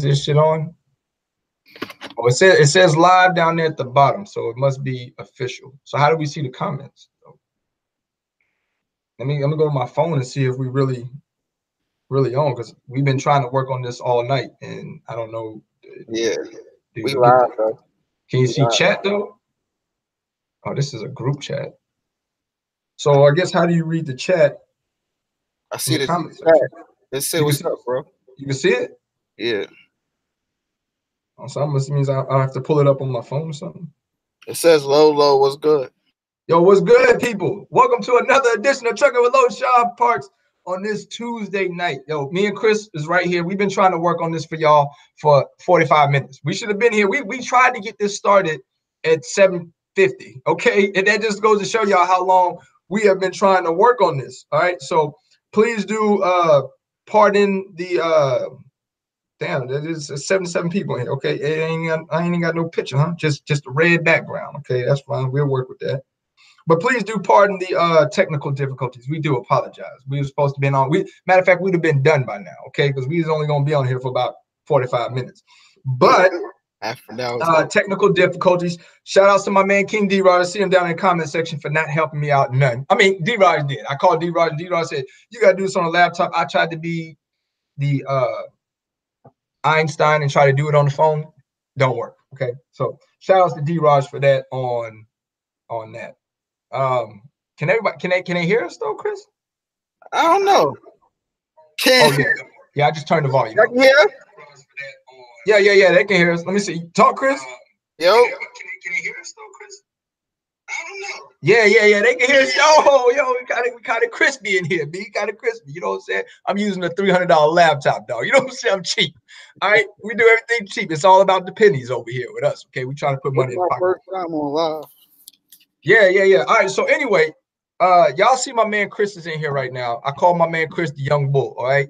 this shit on? Oh, it says live down there at the bottom, so it must be official. So how do we see the comments? Let me go to my phone and see if we really on, because we've been trying to work on this all night, and I don't know. Yeah, we live though. Can you see chat though? Oh, this is a group chat. So I guess how do you read the chat? I see the chat. Let's say what's up, bro. You can see it? Yeah. So that means I have to pull it up on my phone or something. It says Lolo, what's good? Yo, what's good, people? Welcome to another edition of Trucking with Loshawnparks on this Tuesday night. Yo, me and Chris is right here. We've been trying to work on this for y'all for 45 minutes. We should have been here. We tried to get this started at 7:50, okay? And that just goes to show y'all how long we have been trying to work on this, all right? So please do pardon the damn, there's 77 people in here, okay? I ain't got no picture, huh? Just a red background, okay? That's fine. We'll work with that. But please do pardon the technical difficulties. We do apologize. We were supposed to be on. Matter of fact, we'd have been done by now, okay? Because we was only going to be on here for about 45 minutes. But technical difficulties. Shout outs to my man King D-Rod. I see him down in the comment section for not helping me out none. I mean, D-Rod did. I called D-Rod, and D-Rod said, you got to do this on a laptop. I tried to be the Einstein and try to do it on the phone. Don't work, okay? So shout outs to D-Rod for that on that. Can they hear us though, Chris? I don't know. Yeah, I just turned the volume. I can hear? Yeah, they can hear us. Let me see. Talk, Chris. Yo. Can they hear us though, Chris? I don't know. Yeah, they can hear us. Yo, we kind of crispy in here, B. Kind of crispy. You know what I'm saying? I'm using a $300 laptop, dog. You know what I'm saying? I'm cheap. All right, we do everything cheap. It's all about the pennies over here with us. Okay, we trying to put money in the pocket. First time on live. Yeah. All right. So anyway, y'all see my man Chris is in here right now. I call my man Chris the young bull. All right.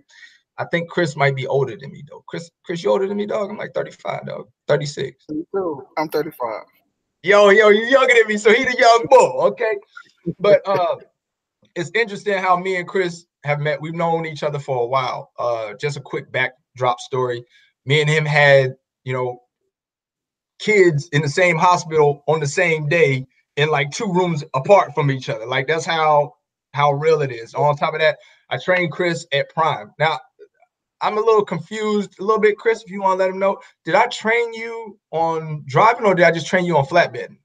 I think Chris might be older than me though. Chris, you older than me, dog? I'm like 35, dog. 36. Me too. I'm 35. Yo, you younger than me, so he the young bull. Okay. But it's interesting how me and Chris have met. We've known each other for a while. Just a quick backdrop story. Me and him had, kids in the same hospital on the same day, in like 2 rooms apart from each other. Like that's how real it is. On top of that, I trained Chris at Prime. Now, I'm a little confused a little bit, Chris, if you want to let him know. Did I train you on driving or did I just train you on flatbed?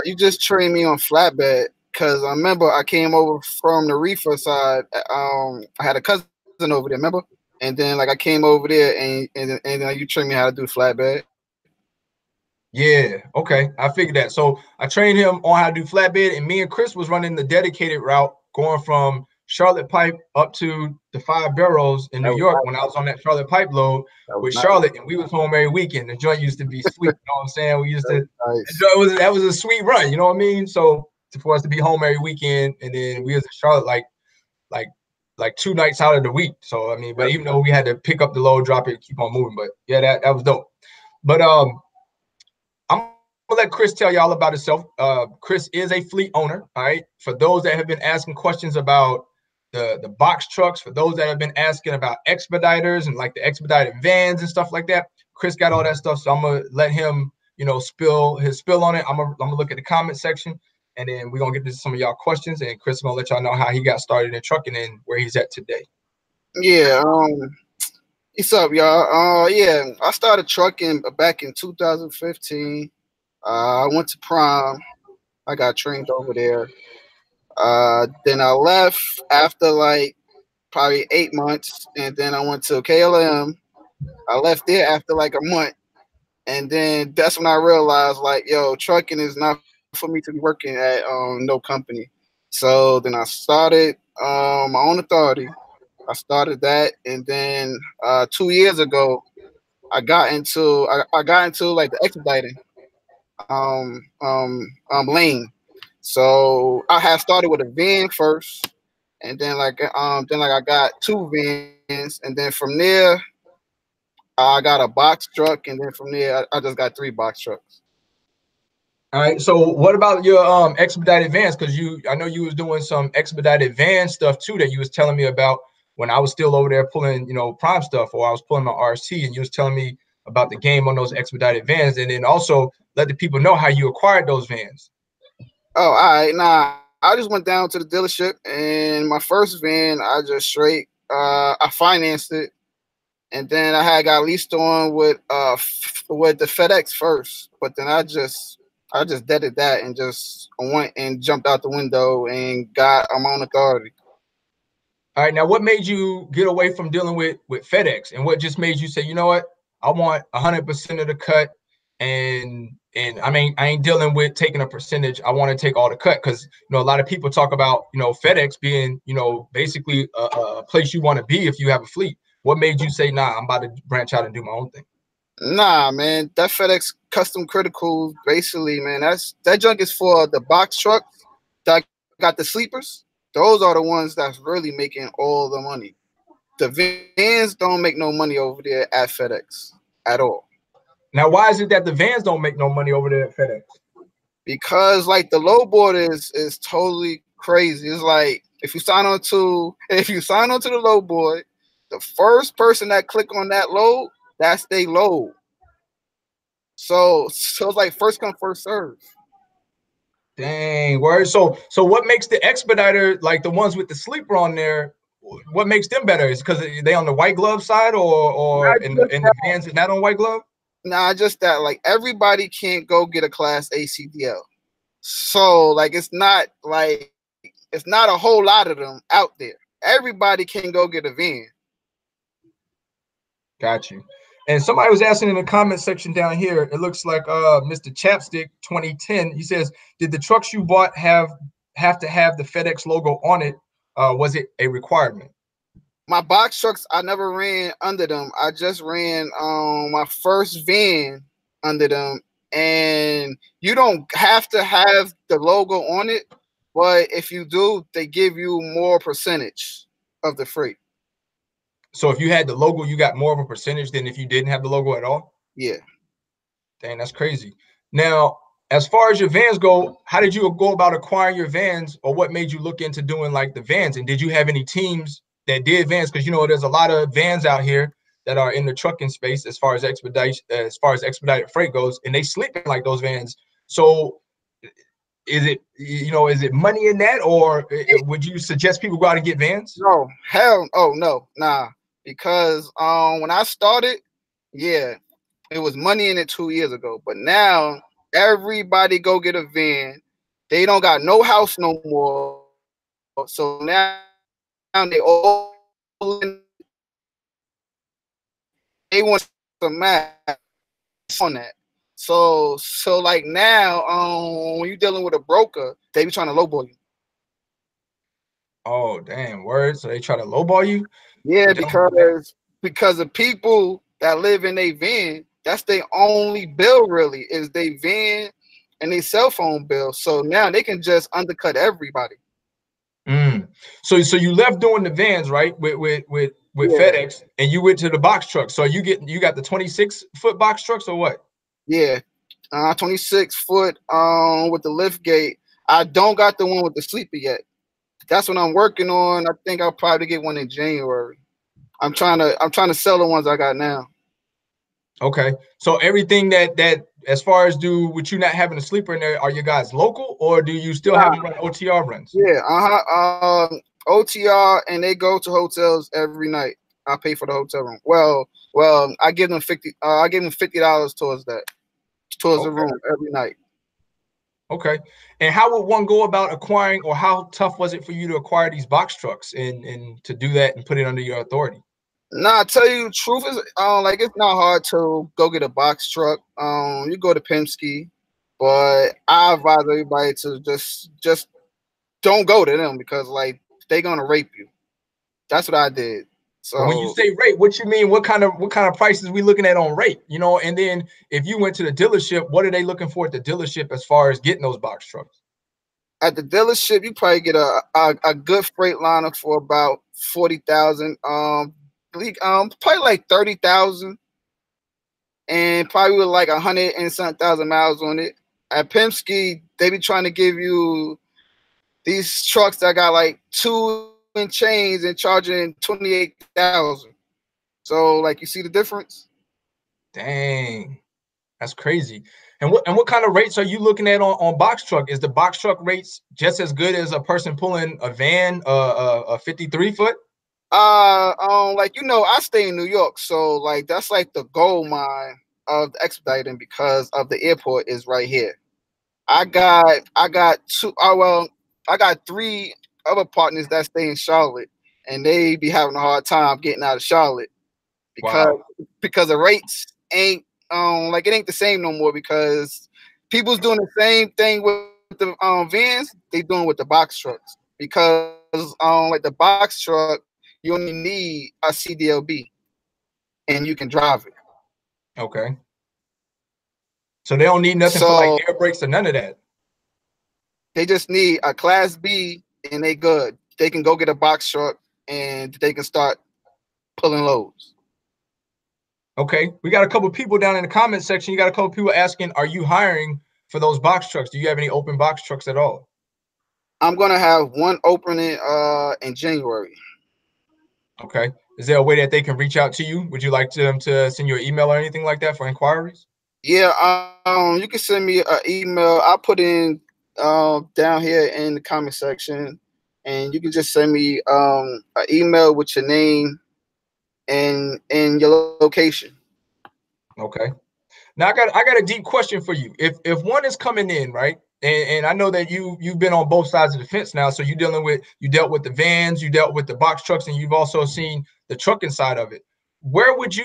You just trained me on flatbed because I remember I came over from the reefer side. I had a cousin over there, remember? And then like I came over there and you trained me how to do flatbed. Yeah, okay. I figured that. So I trained him on how to do flatbed, and me and Chris was running the dedicated route going from Charlotte Pipe up to the 5 Barrels in New York when I was on that Charlotte Pipe load with Charlotte, and we was home every weekend. The joint used to be sweet, you know what I'm saying? We used to that was a sweet run, you know what I mean? So for us to be home every weekend, and then we was in Charlotte like 2 nights out of the week. So I mean, but even though we had to pick up the load, drop it, keep on moving, but yeah, that was dope. But I'm gonna let Chris tell y'all about himself. Chris is a fleet owner. All right. For those that have been asking questions about the box trucks, for those that have been asking about expediters and like the expedited vans and stuff like that, Chris got all that stuff. So I'm gonna let him, spill his spill on it. I'm gonna look at the comment section, and then we're gonna get to some of y'all questions. And Chris is gonna let y'all know how he got started in trucking and where he's at today. Yeah. What's up, y'all? Yeah, I started trucking back in 2015. I went to Prime. I got trained over there. Then I left after like probably 8 months, and then I went to KLM. I left there after like a month, and then that's when I realized like, yo, trucking is not for me to be working at no company. So then I started my own authority. I started that, and then 2 years ago, I got into like the expediting lane. So I had started with a van first, and then I got 2 vans, and then from there I got a box truck, and then from there I just got 3 box trucks. All right. So what about your expedited vans? Because I know you was doing some expedited van stuff too that you was telling me about. when I was still over there pulling, prime stuff, or I was pulling my RC, and you was telling me about the game on those expedited vans, and then also let the people know how you acquired those vans. Oh, all right. Nah, I just went down to the dealership, and my first van, I just straight, I financed it, and then I had got leased on with the FedEx first, but then I just deaded that and just went and jumped out the window and got my own authority. All right, now what made you get away from dealing with FedEx, and what just made you say, you know what, I want 100% of the cut, and I mean, I ain't dealing with taking a percentage. I want to take all the cut, because a lot of people talk about FedEx being basically a place you want to be if you have a fleet. What made you say, nah, I'm about to branch out and do my own thing? Nah, man, that FedEx custom critical, basically, man, that junk is for the box trucks that got the sleepers. Those are the ones that's really making all the money. The vans don't make no money over there at FedEx at all. Now, why is it that the vans don't make no money over there at FedEx? Because like the load board is totally crazy. It's like if you sign on to the load board, the first person that click on that load, that's they load. So it's like first come, first serve. Dang, word. So what makes the Expeditor, like the ones with the sleeper on there, what makes them better? Is because they on the white glove side, or in the vans is not on white glove? Nah, just that like everybody can't go get a Class A CDL. So like it's not a whole lot of them out there. Everybody can go get a van. Got you. And somebody was asking in the comment section down here, it looks like Mr. Chapstick 2010. He says, did the trucks you bought have to have the FedEx logo on it? Was it a requirement? My box trucks, I never ran under them. I just ran my first van under them. And you don't have to have the logo on it, but if you do, they give you more percentage of the freight. So if you had the logo, you got more of a percentage than if you didn't have the logo at all? Yeah. Dang, that's crazy. Now, as far as your vans go, how did you go about acquiring your vans, or what made you look into doing like the vans? And did you have any teams that did vans? Because there's a lot of vans out here that are in the trucking space as far as expedited freight goes, and they sleep in like those vans. So is it money in that, or would you suggest people go out and get vans? No, no, nah. Because when I started, yeah, it was money in it 2 years ago. But now everybody go get a van. They don't got no house no more. So now they all they want some math on that. So like now, when you're dealing with a broker, they be trying to lowball you. Oh, damn, word. So they try to lowball you? Yeah, because the people that live in a van, that's their only bill really, is they van and their cell phone bill. So now they can just undercut everybody. So you left doing the vans, right? With FedEx, and you went to the box truck. So you got the 26-foot box trucks, or what? Yeah. 26 foot with the lift gate. I don't got the one with the sleeper yet. That's what I'm working on. I think I'll probably get one in January. I'm trying to sell the ones I got now. Okay. So everything that as far as with you not having a sleeper in there, are you guys local, or do you still have them run OTR runs? Yeah, OTR, and they go to hotels every night. I pay for the hotel room. Well, I give them $50 towards that, the room every night. Okay. And how would one go about acquiring, or how tough was it for you to acquire these box trucks and to do that and put it under your authority? Nah, I tell you the truth is, like it's not hard to go get a box truck. You go to Penske, but I advise everybody to just don't go to them, because like they're gonna rape you. That's what I did. So when you say rate, what you mean? What kind of prices we looking at on rate? And then if you went to the dealership, what are they looking for at the dealership as far as getting those box trucks? At the dealership, you probably get a good Freightliner for about 40,000. Probably like 30,000, and probably with like 100 and some thousand miles on it. At Penske, they be trying to give you these trucks that got like 2 in chains and charging 28,000. So like, you see the difference? Dang, that's crazy. And what kind of rates are you looking at on box truck? Is the box truck rates just as good as a person pulling a van, a 53 foot? Like, I stay in New York, so like that's like the gold mine of the expediting because of the airport is right here. I got two. Well, I got three other partners that stay in Charlotte, and they be having a hard time getting out of Charlotte because Wow. because the rates ain't like it ain't the same no more because people's doing the same thing with the vans they doing with the box trucks because like the box truck you only need a CDLB and you can drive it. Okay. So they don't need nothing for like So air brakes or none of that. they just need a class B and they good. They can go get a box truck and they can start pulling loads. Okay. We got a couple people down in the comment section. You got a couple people asking, are you hiring for those box trucks? Do you have any open box trucks at all? I'm gonna have one opening in January. Okay. Is there a way that they can reach out to you? Would you like them to send you an email or anything like that for inquiries? Yeah, you can send me an email. I'll put in down here in the comment section, and you can just send me an email with your name and your location. Okay. Now I got a deep question for you. If one is coming in, right? And I know that you've been on both sides of the fence now. So you dealt with the vans, you dealt with the box trucks, and you've also seen the trucking side of it. Where would you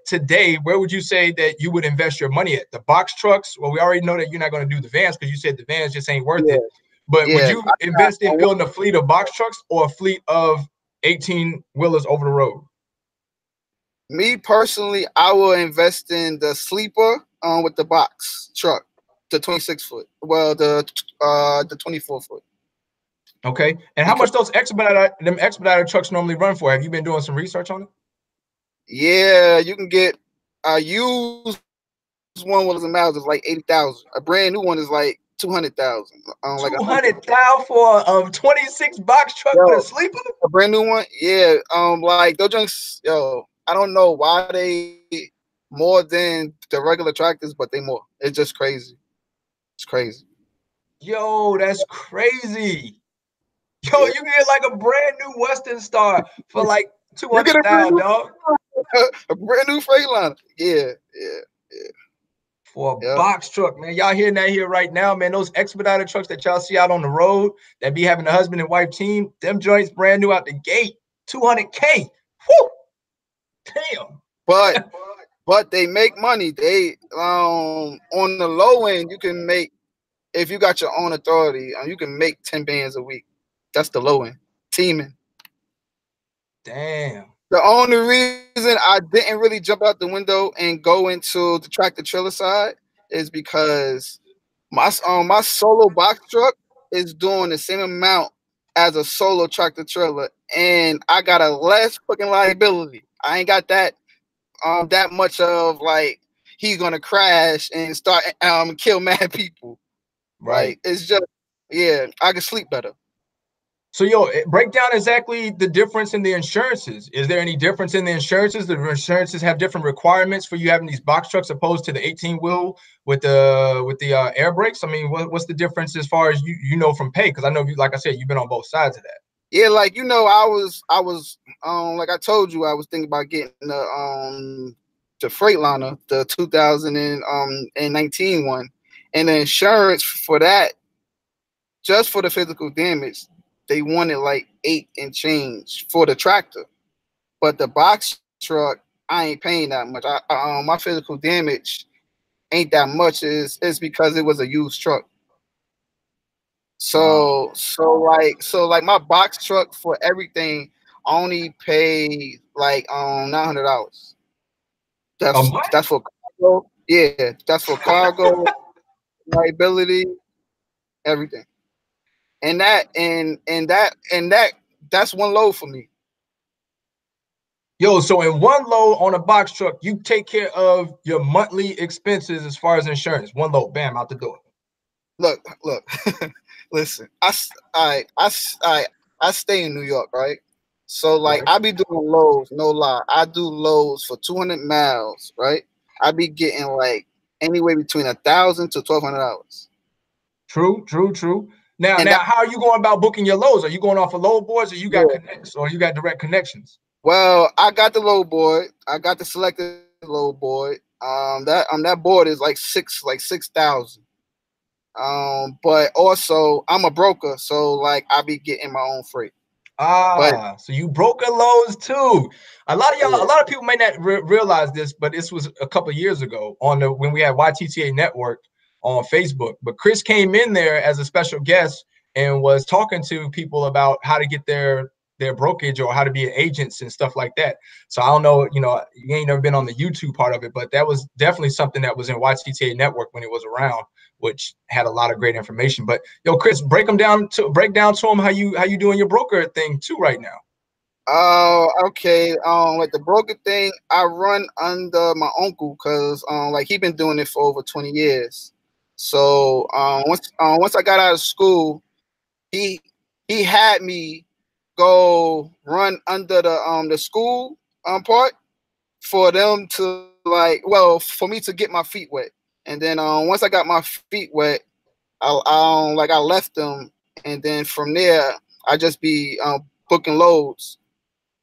today, where would you say that you would invest your money at? The box trucks? Well, we already know that you're not going to do the vans because you said the vans just ain't worth Yeah, it. But would yeah. you invest in building a fleet of box trucks or a fleet of 18 wheelers over the road? Me personally, I will invest in the sleeper with the box truck, the 26 foot. Well, the 24 foot. Okay. And how much those expediter trucks normally run for? Have you been doing some research on it? Yeah, you can get a used one with a miles is like 80,000. A brand new one is like 200,000. Like 200,000 for a 26 box truck with a sleeper? A brand new one? Yeah. Like those junks, I don't know why they more than the regular tractors, but they more. It's just crazy. It's crazy. Yo, that's crazy. Yo, you get like a brand new Western Star for like You get a brand 200,000, dog. a brand new Freightliner. Yeah. For a box truck, man. Y'all hearing that here right now, man. Those expediter trucks that y'all see out on the road that be having a husband and wife team, them joints brand new out the gate, 200K. Whoo! Damn. But they make money. They on the low end, you can make if you got your own authority, you can make 10 bands a week. That's the low end. Teaming. Damn. The only reason I didn't really jump out the window and go into the tractor trailer side is because my solo box truck is doing the same amount as a solo tractor trailer, and I got a less fucking liability. I ain't got that much of like he's gonna crash and start kill mad people. Right. Like it's just I can sleep better. So, yo, break down exactly the difference in the insurances. Is there any difference in the insurances? The insurances have different requirements for you having these box trucks opposed to the 18-wheel with the air brakes. I mean, what's the difference as far as you know from pay? Because I know, like I said, you've been on both sides of that. Yeah, like I was like I told you, I was thinking about getting the Freightliner, the 2019 one, and the insurance for that, just for the physical damage, they wanted like 8 and change for the tractor, but the box truck, I ain't paying that much. My physical damage ain't that much. Is because it was a used truck. So like my box truck for everything I only pay like $900. That's for cargo. Yeah, that's for cargo, liability, everything. And that's one load for me. Yo, so in one load on a box truck, you take care of your monthly expenses as far as insurance. One load, bam, out the door. Look, listen. I stay in New York, right? So like Right. I be doing loads, no lie. I do loads for 200 miles, right? I be getting like anywhere between 1,000 to $1,200. True, true, true. Now, And that, how are you going about booking your loads? Are you going off of load boards, or you got yeah. connects, or you got direct connections? Well, I got the load board. I got the selected load board. That board is like 6,000. But also I'm a broker, so like I be getting my own freight. But Ah, so you broker loads too. A lot of y'all, a yeah, lot of people may not realize this, but this was a couple of years ago on the when we had YTTA Network on Facebook. But Chris came in there as a special guest and was talking to people about how to get their brokerage or how to be agents and stuff like that. So I don't know, you ain't never been on the YouTube part of it, but that was definitely something that was in YTTA Network when it was around, which had a lot of great information. But yo, Chris, break down to them how you doing your broker thing too right now. okay. Like the broker thing, I run under my uncle because like he been doing it for over 20 years. So once I got out of school, he he had me go run under the school part for them to for me to get my feet wet. And then once I got my feet wet, I left them, and then from there I just be booking loads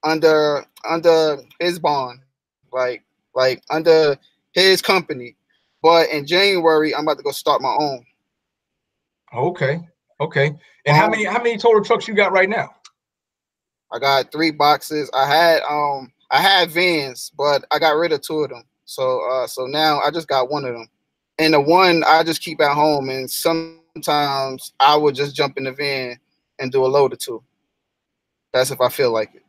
under his bond, like under his company. But in January, I'm about to go start my own. Okay, okay. And how Um, many total trucks you got right now? I got 3 boxes. I had vans, but I got rid of 2 of them. So now I just got 1 of them. And the one I just keep at home, and sometimes I would just jump in the van and do a load or 2. That's if I feel like it.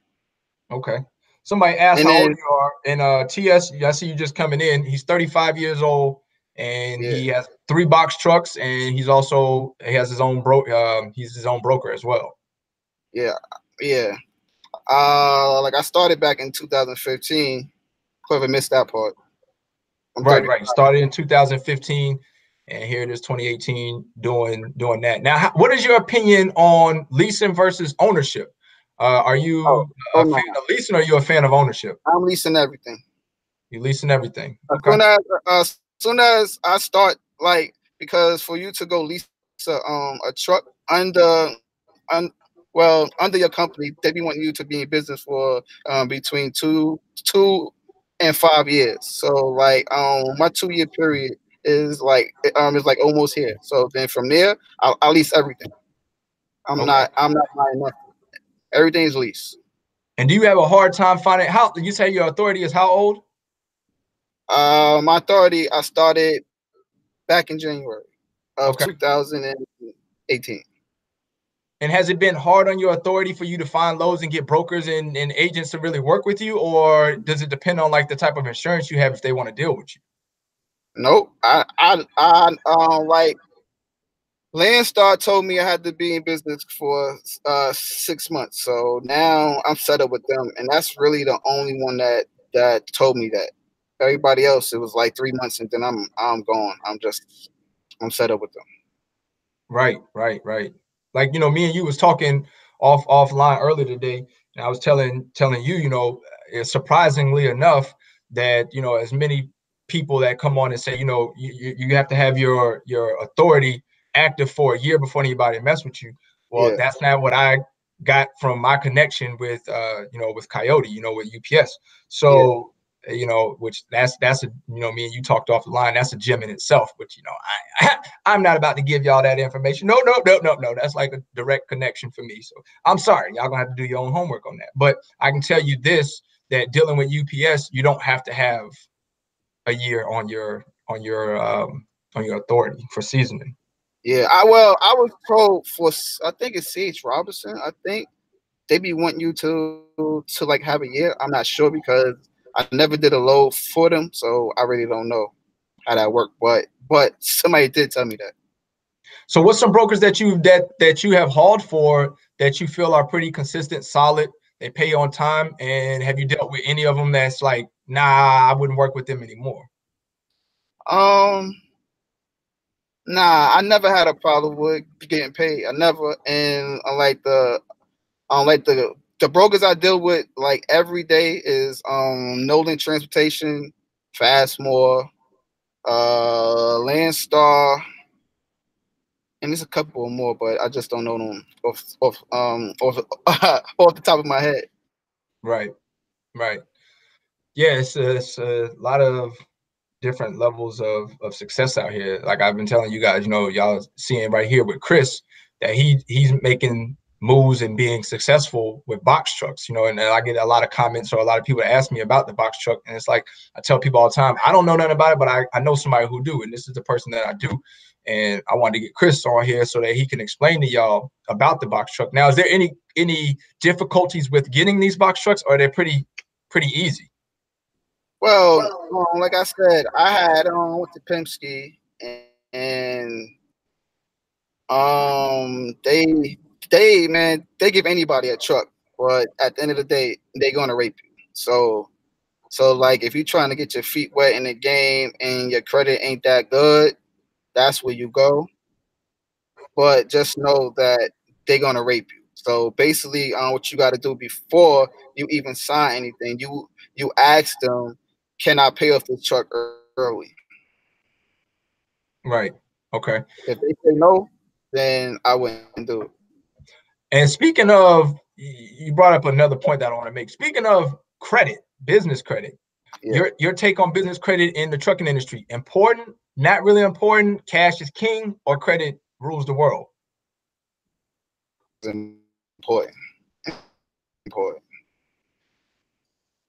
Okay. Somebody asked And how old then you are, and TS, I see you just coming in. He's 35 years old, and yeah, he has 3 box trucks, and he has his own he's his own broker as well. yeah, yeah. Like I started back in 2015. Whoever missed that part. I'm Right, 30. right. Started in 2015, and here it is 2018 doing that. Now, what is your opinion on leasing versus ownership? Are Oh, you oh a no, fan of leasing, or are you a fan of ownership? I'm leasing everything. You leasing everything. As Okay. soon as I start, like, because for you to go lease a truck under your company, they be wanting you to be in business for between two and 5 years. So like my 2 year period is like almost here. So then from there, I'll lease everything. Okay. I'm not buying nothing. Everything's leased. And do you have a hard time finding how you say your authority is how old? My authority, I started back in January of Okay. 2018. And has it been hard on your authority for you to find loads and get brokers and agents to really work with you, or does it depend on like the type of insurance you have if they want to deal with you? Nope. Like Landstar told me I had to be in business for 6 months. So now I'm set up with them, and that's really the only one that told me that. Everybody else, it was like 3 months, and then I'm gone. I'm set up with them. Right, right, right. Like, me and you was talking offline earlier today, and I was telling you, it's surprisingly enough that, as many people that come on and say, you have to have your authority active for a year before anybody mess with you. Well, Yeah, that's not what I got from my connection with Coyote, with UPS. yeah, So, which that's a, me and you talked off the line, that's a gem in itself, but I'm not about to give y'all that information. No, no, no, no, no. That's like a direct connection for me. So I'm sorry. Y'all gonna have to do your own homework on that. But I can tell you this, that dealing with UPS, you don't have to have a year on your authority for seasoning. yeah. I was told for I think it's C.H. Robinson. I think they be wanting you to like have a year. I'm not sure because I never did a load for them, so I really don't know how that worked. But somebody did tell me that. So what's some brokers that you have hauled for that you feel are pretty consistent, solid, they pay on time, and have you dealt with any of them that's like, nah, I wouldn't work with them anymore? Um, nah, I never had a problem with getting paid. I never, and like Like the brokers I deal with like every day is Nolan Transportation, Fastmore, Landstar, and there's a couple more, but I just don't know them off the top of my head. Right. Right. Yeah, it's a lot of different levels of success out here. Like I've been telling you guys, y'all seeing right here with Chris that he's making moves and being successful with box trucks, and I get a lot of comments or a lot of people ask me about the box truck. And it's like I tell people all the time, I don't know nothing about it, but I know somebody who do, and this is the person that I do. And I wanted to get Chris on here so that he can explain to y'all about the box truck. Now, is there any difficulties with getting these box trucks, or are they pretty easy? Well, like I said, I had went to Penske, and they give anybody a truck, but at the end of the day, they're gonna rape you. So like if you're trying to get your feet wet in the game and your credit ain't that good, that's where you go. But just know that they're gonna rape you. So basically, what you got to do before you even sign anything, you ask them, can I pay off the truck early? Right. Okay. If they say no, then I wouldn't do it. And speaking of, you brought up another point that I want to make. Speaking of credit, business credit, your take on business credit in the trucking industry, important, not really important, cash is king, or credit rules the world? Important.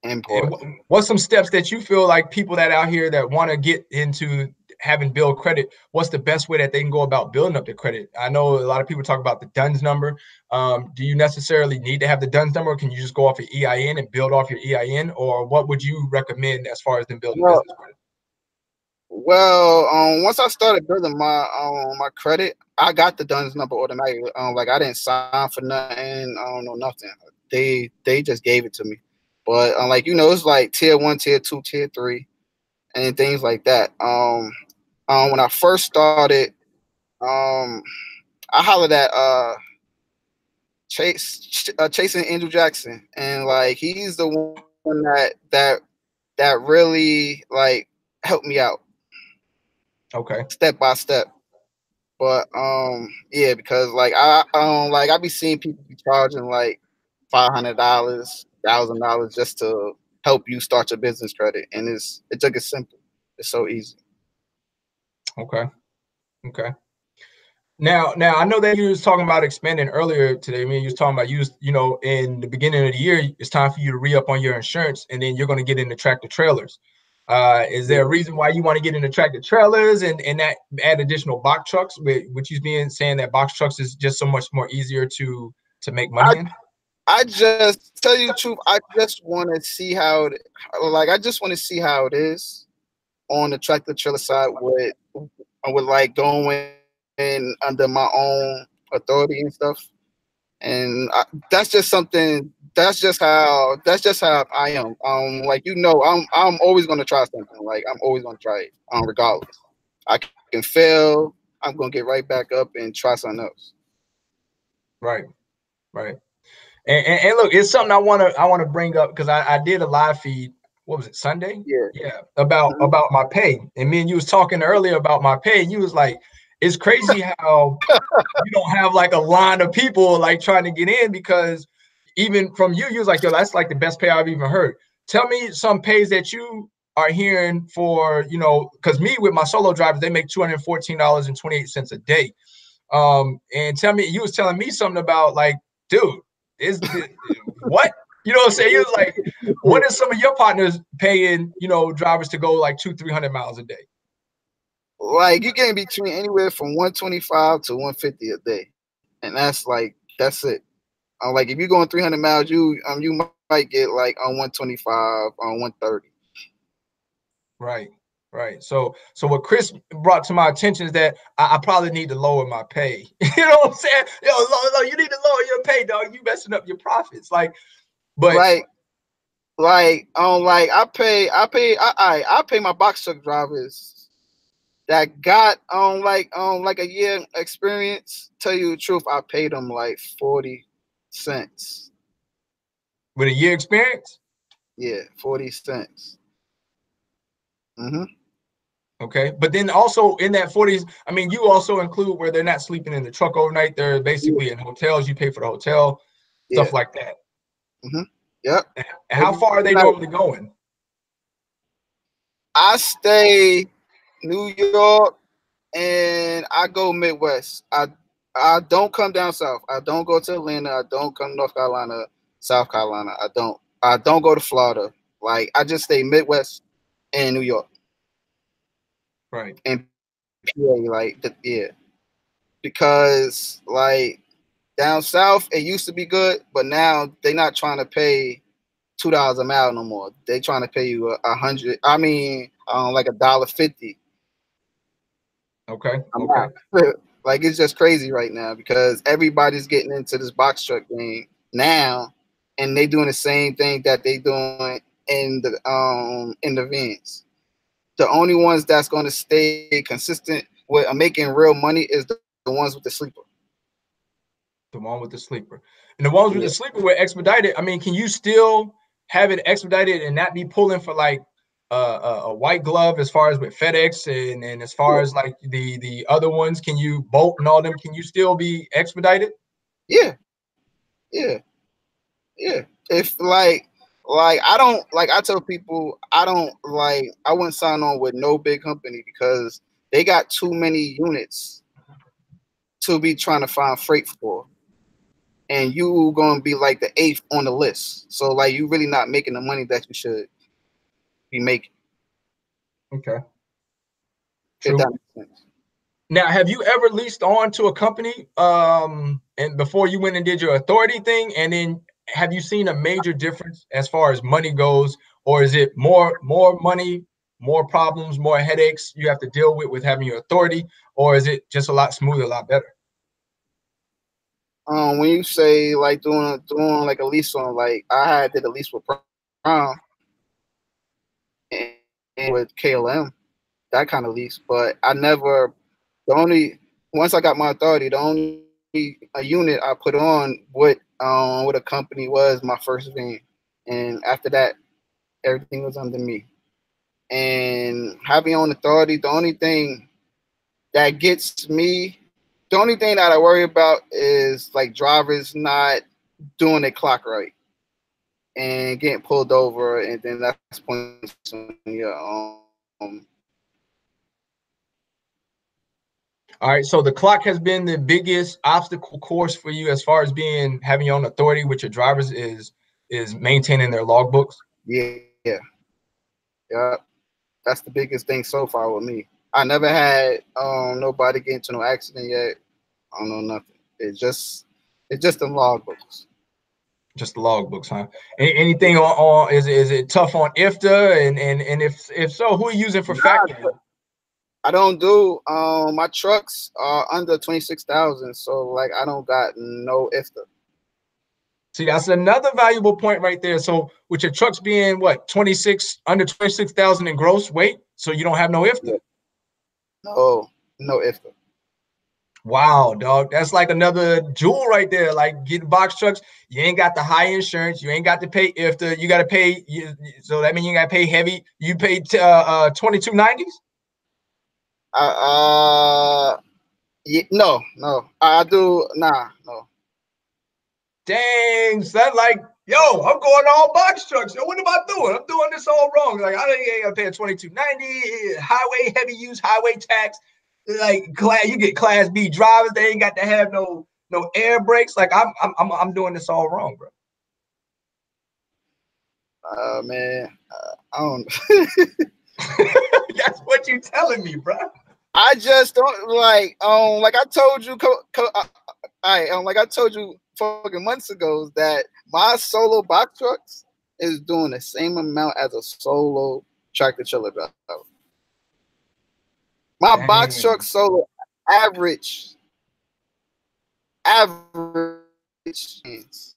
Important. What's some steps that you feel like people that out here that want to get into having build credit, what's the best way that they can go about building up their credit? I know a lot of people talk about the DUNS number. Do you necessarily need to have the DUNS number? Or can you just go off your EIN and build off your EIN? Or what would you recommend as far as them building business credit? Well, once I started building my credit, I got the DUNS number automatically. Like I didn't sign for nothing. I don't know nothing. They just gave it to me. But like it's like tier 1, tier 2, tier 3, and things like that. When I first started, I hollered at chasing Andrew Jackson, and like he's the one that really like helped me out. Okay. Step by step. But yeah, because like I be seeing people be charging like $500, $1,000 just to help you start your business credit, and it's simple. It's so easy. Okay. Okay. Now I know that you was talking about expanding earlier today. I mean, you was talking about in the beginning of the year, it's time for you to re-up on your insurance, and then you're going to get into tractor trailers. Is there a reason why you want to get into tractor trailers and that add additional box trucks? Which you being saying that box trucks is just so much more easier to make money in? I just tell you the truth. I just want to see how it is on the tractor trailer side with like going in under my own authority and stuff. And that's just something. That's just how I am. Like I'm always gonna try something. Like I'm always gonna try it. Regardless, I can fail. I'm gonna get right back up and try something else. Right, right. And look, it's something I want to bring up because I did a live feed. What was it, Sunday? Yeah. About my pay. And me and you was talking earlier about my pay. And you was like, it's crazy how you don't have like a line of people like trying to get in, because even from you was like, yo, that's like the best pay I've even heard. Tell me some pays that you are hearing for, because me with my solo drivers, they make $214.28 a day. And you was telling me something about like, dude, is what? You know what I'm saying? You was like, what is some of your partners paying, drivers to go like 200-300 miles a day? Like you getting between anywhere from 125 to 150 a day, and that's it. Like if you're going 300 miles, you might get like on 125 on 130. Right. Right. So what Chris brought to my attention is that I probably need to lower my pay. You know what I'm saying? Yo, you need to lower your pay, dog. You messing up your profits. Like, but I pay my box truck drivers that got like a year experience. Tell you the truth, I paid them like 40 cents. With a year experience? Yeah, 40 cents. Mm-hmm. Okay. But then also in that 40s, I mean, you also include where they're not sleeping in the truck overnight. They're basically in hotels. You pay for the hotel, Yeah. stuff like that. Mm-hmm. Yep. And how far are they normally going? I stay New York and I go Midwest. I don't come down south. I don't go to Atlanta. I don't come to North Carolina, South Carolina. I don't go to Florida. Like I just stay Midwest and New York. Right. And PA, yeah. Because like down south it used to be good, but now they're not trying to pay $2 a mile no more. They trying to pay you 100. I mean, like $1.50. Okay. I'm Okay. out. Like it's just crazy right now because everybody's getting into this box truck game now, and they doing the same thing that they doing in the vans. The only ones that's going to stay consistent with making real money is the ones with the sleeper. The one with the sleeper. And the ones with the sleeper were expedited. I mean, can you still have it expedited and not be pulling for like a white glove as far as with FedEx and as far as like the other ones? Can you Bolt and all them? Can you still be expedited? Yeah, yeah, yeah. If like I don't like I tell people I wouldn't sign on with no big company because they got too many units to be trying to find freight for. And you gonna be like the 8th on the list. So like you really not making the money that you should be making. Okay. If True. that makes sense. Now, have you ever leased on to a company and before you went and did your authority thing? And then have you seen a major difference as far as money goes, or is it more money, more problems, more headaches you have to deal with having your authority, or is it just a lot smoother, a lot better? When you say like doing like a lease on, like I did a lease with Prime and with KLM, that kind of lease, but I never the only once I got my authority, the only a unit I put on with a company was my first van, and after that everything was under me. And having your own authority, the only thing that gets me, the only thing that I worry about is like drivers not doing their clock right and getting pulled over, and then that's points on your All right, so the clock has been the biggest obstacle course for you as far as having your own authority with your drivers is maintaining their logbooks. yeah, yeah. That's the biggest thing so far with me. I never had nobody get into no accident yet. I don't know nothing. It's just the logbooks. Just the logbooks, huh? Anything on is it tough on IFTA and if so, who are you using for factoring? I don't do my trucks are under 26,000, so like I don't got no IFTA. See, that's another valuable point right there. So with your trucks being what 26 under 26,000 in gross weight, so you don't have no IFTA. Yeah. No IFTA. Wow, dog. That's like another jewel right there. Like getting box trucks, you ain't got the high insurance, you ain't got to pay IFTA, you got to pay. So that means you got to pay heavy. You paid 2290s. Yeah, no, I do no. Dang, son, like, yo, I'm going all box trucks. Yo, what am I doing? I'm doing this all wrong. Like, I ain't gonna pay 2290, highway heavy use, highway tax. Like, you get class B drivers. They ain't got to have no air brakes. Like, I'm doing this all wrong, bro. Man, I don't. That's what you telling me, bro. I just don't like I told you like I told you fucking months ago that my solo box trucks is doing the same amount as a solo tractor trailer driver. My box truck solo average to 6.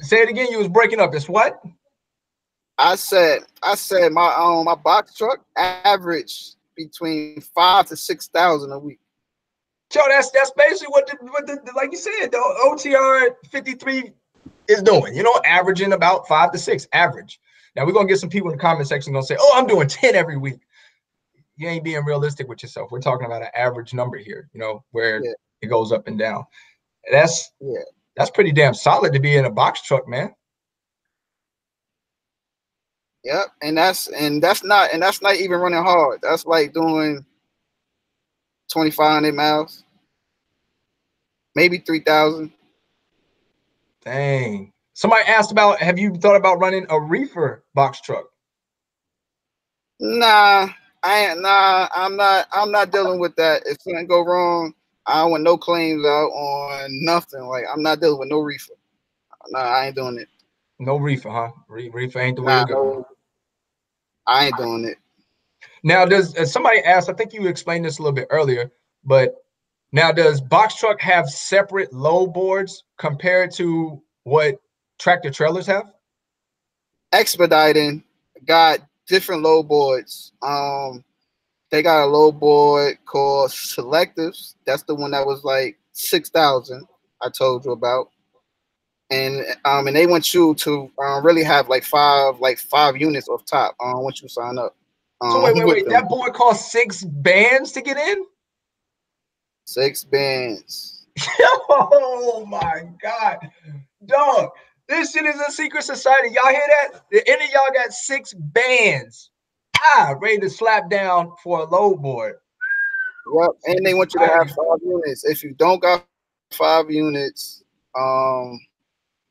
Say it again. You was breaking up. It's what? I said my box truck average between 5,000 to 6,000 a week. Joe, that's basically what the like you said, the OTR 53 is doing. You know, averaging about 5 to 6 average. Now we're gonna get some people in the comment section gonna say, "Oh, I'm doing 10 every week." You ain't being realistic with yourself. We're talking about an average number here. You know, where it goes up and down. That's pretty damn solid to be in a box truck, man. Yep, and that's not even running hard. That's like doing 2,500 miles, maybe 3,000. Dang. Somebody asked about, have you thought about running a reefer box truck? Nah, I'm not dealing with that. If something go wrong, I don't want no claims out on nothing. Like, I'm not dealing with no reefer. Nah, I ain't doing it. No reefer, huh? Reefer ain't the way to go. No, I ain't doing it. Now, does somebody asked, I think you explained this a little bit earlier, but now does box truck have separate load boards compared to what tractor trailers have? Expediting got different load boards. They got a load board called Selectives. That's the one that was like 6,000 I told you about. And they want you to really have like five units off top once you sign up. So wait. That board costs 6 bands to get in? 6 bands. Oh my God. Dog, this shit is a secret society. Y'all hear that? Any of y'all got 6 bands. Ready to slap down for a load board. Yep, and they want you to have 5 units. If you don't got 5 units,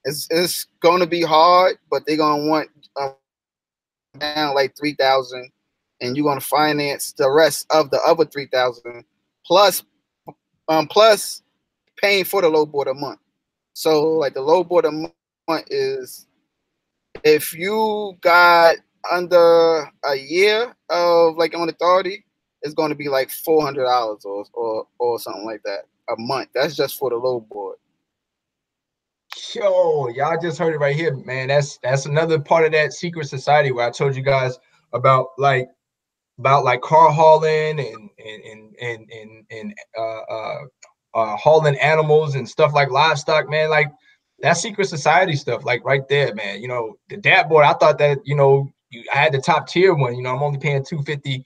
it's going to be hard, but they're going to want down like 3,000, and you're going to finance the rest of the other 3,000 plus paying for the load board a month. So like the load board a month is, if you got under a year of like on authority, it's going to be like $400 or something like that a month. That's just for the load board. Yo, y'all just heard it right here, man. That's another part of that secret society where I told you guys about car hauling and hauling animals and stuff like livestock, man. Like that secret society stuff, like right there, man. You know, the dad board, I thought that, you know, I had the top tier one. You know, I'm only paying $250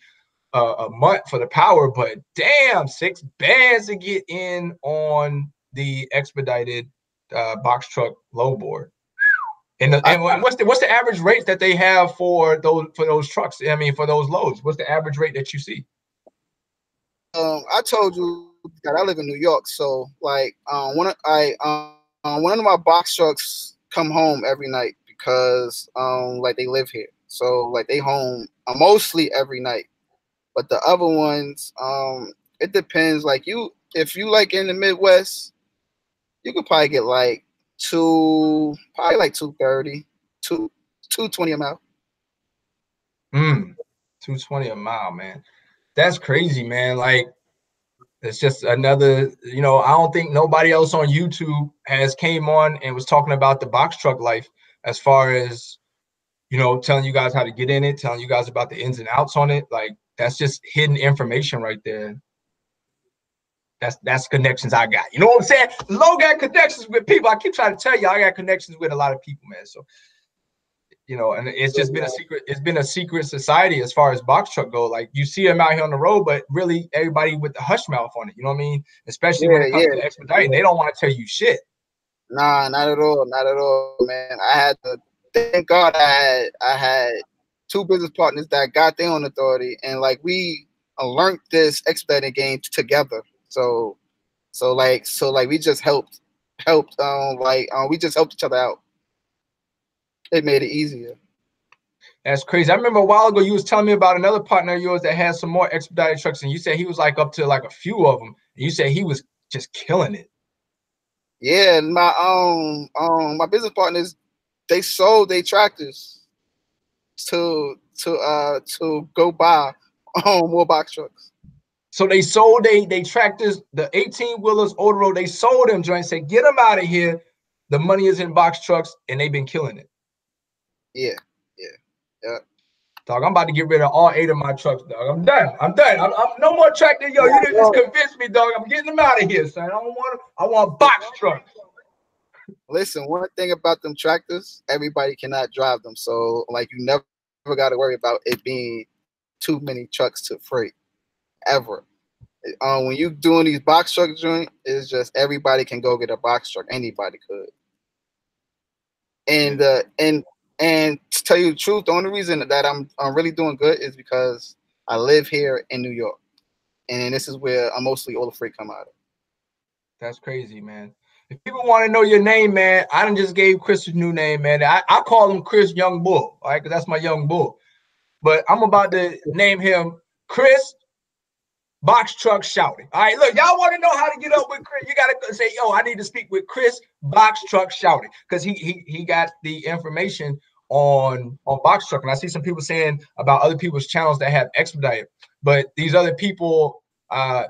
a month for the power, but damn, 6 bands to get in on the expedited box truck load board. And what's the average rate that they have for those trucks? I mean, for those loads, what's the average rate that you see? I told you that I live in New York, so like one of my box trucks come home every night because like they live here, so like they home mostly every night. But the other ones, it depends. Like if you like in the Midwest, you could probably get like probably like 230, 220 a mile. 220 a mile, man. That's crazy, man. Like, it's just another, you know, I don't think nobody else on YouTube has came on and was talking about the box truck life as far as, you know, telling you guys how to get in it, telling you guys about the ins and outs on it. Like, that's just hidden information right there. That's connections I got. You know what I'm saying? Low got connections with people. I keep trying to tell you, I got connections with a lot of people, man. So, you know, and it's just been a secret. It's been a secret society as far as box truck go. Like, you see them out here on the road, but really everybody with the hush mouth on it. You know what I mean? Especially when it comes to expediting, they don't want to tell you shit. Nah, not at all, man. I had to thank God I had 2 business partners that got their own authority, and like we learned this expediting game together. So we just helped we just helped each other out. It made it easier. That's crazy. I remember a while ago you was telling me about another partner of yours that had some more expedited trucks, and you said he was like up to like a few of them. And you said he was just killing it. Yeah, my business partners, they sold their tractors to go buy more box trucks. So they sold they tractors, the 18-wheelers over the road. They sold them joints, said, get them out of here. The money is in box trucks, and they've been killing it. Yeah. Dog, I'm about to get rid of all 8 of my trucks, dog. I'm done. I'm no more tractor. Yo, you just convinced me, dog. I'm getting them out of here, son. I don't want them. I want box trucks. Listen, one thing about them tractors, everybody cannot drive them. So, like, you never got to worry about it being too many trucks to freight, ever. When you doing these box truck joint, it's just everybody can go get a box truck. Anybody could. And and to tell you the truth, the only reason that I'm really doing good is because I live here in New York, and this is where mostly all the freight come out of. That's crazy, man. If people want to know your name, man, I done just gave Chris a new name, man. I call him Chris Young Bull, all right, because that's my young bull. But I'm about to name him Chris Box Truck Shouting. All right, look, y'all want to know how to get up with Chris? You gotta say, yo, I need to speak with Chris Box Truck Shouting, because he got the information on Box Truck. And I see some people saying about other people's channels that have Expeditor, but these other people, I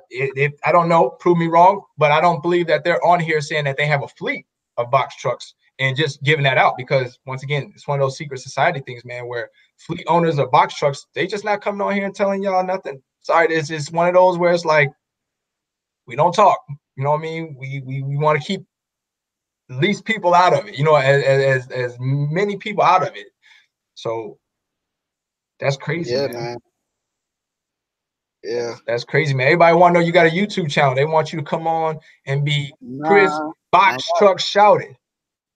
don't know, prove me wrong, but I don't believe that they're on here saying that they have a fleet of box trucks and just giving that out, because once again, it's one of those secret society things, man, where fleet owners of box trucks, they just not coming on here and telling y'all nothing. Sorry, it's one of those where it's like, we don't talk. You know what I mean? We want to keep least people out of it, you know, as many people out of it. So that's crazy, man. Yeah, that's crazy, man. Everybody want to know you got a YouTube channel. They want you to come on and be Chris Box Truck Shouted.